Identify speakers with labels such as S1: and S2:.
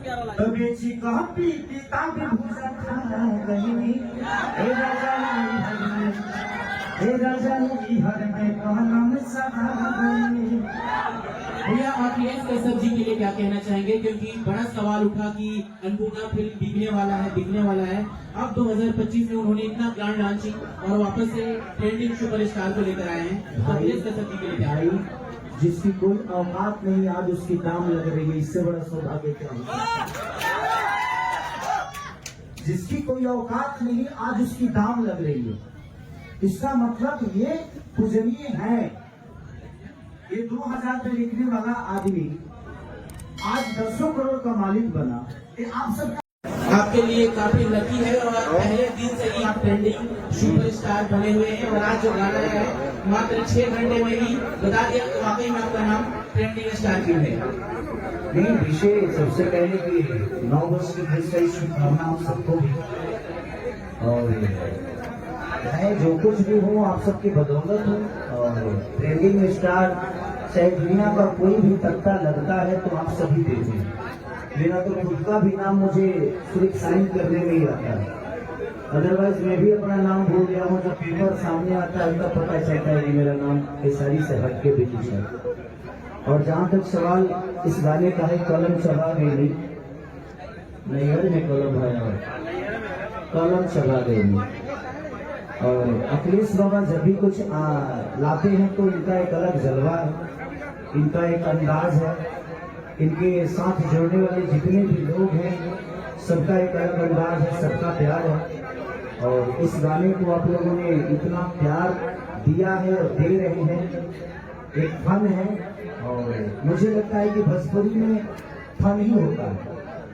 S1: बेची कॉपी किताब भूसा खा गई हे राजा हर में कलम सधा गई।
S2: भैया आप यश कश्यप जी के लिए क्या कहना चाहेंगे, क्योंकि बड़ा सवाल उठा कि अन्नपूर्णा फिल्म बिकने वाला है। अब 2025 में उन्होंने इतना ग्रैंड लॉन्चिंग और वापस से ट्रेंडिंग सुपरस्टार को लेकर आए हैं, तो यश कश्यप जी के लिए क्या है?
S1: जिसकी कोई औकात नहीं आज उसकी दाम लग रही है, इससे बड़ा सौभाग्य क्या होगा। जिसकी कोई औकात नहीं आज उसकी दाम लग रही है, इसका मतलब ये पूजनीय है। ये 2000 पे लिखने वाला आदमी आज 10 करोड़ का मालिक बना। ये आप सब
S2: आपके लिए काफी लकी है और पहले दिन से ही आप ट्रेंडिंग सुपरस्टार बने हुए हैं और आज जो गाना है मात्र 6 घंटे में ही बता दिया कि वाकई में आपका नाम ट्रेंडिंग स्टार क्यों है।
S1: नहीं, विषय सबसे पहले कि 9 वर्ष की वैसे शुभकामना आप सबको भी, और मैं जो कुछ भी हूँ आप सबकी बदौलत हूँ। और ट्रेंडिंग स्टार चाहे दुनिया का कोई भी तख्ता लगता है तो आप सभी देते हैं। मेरा तो खुद का भी नाम मुझे सिर्फ साइन करने में ही आता है, अदरवाइज मैं भी अपना नाम भूल गया हूँ। जब पेपर सामने आता है तब पता चलता है कि मेरा नाम केसारी से हट के भी कुछ है। और जहाँ तक सवाल इस गाने का है, कलम चबा गई नैहर में कलम है, कलम चबा गई। और अखिलेश बाबा जब भी कुछ लाते हैं तो इनका एक अलग जलवा है, इनका एक अंदाज है। इनके साथ जुड़ने वाले जितने भी लोग हैं सबका एक अलग अंदाज है, सबका प्यार है। और इस गाने को आप लोगों ने इतना प्यार दिया है और दे रहे हैं, एक फन है। और मुझे लगता है कि भोजपुरी में फन ही होता है।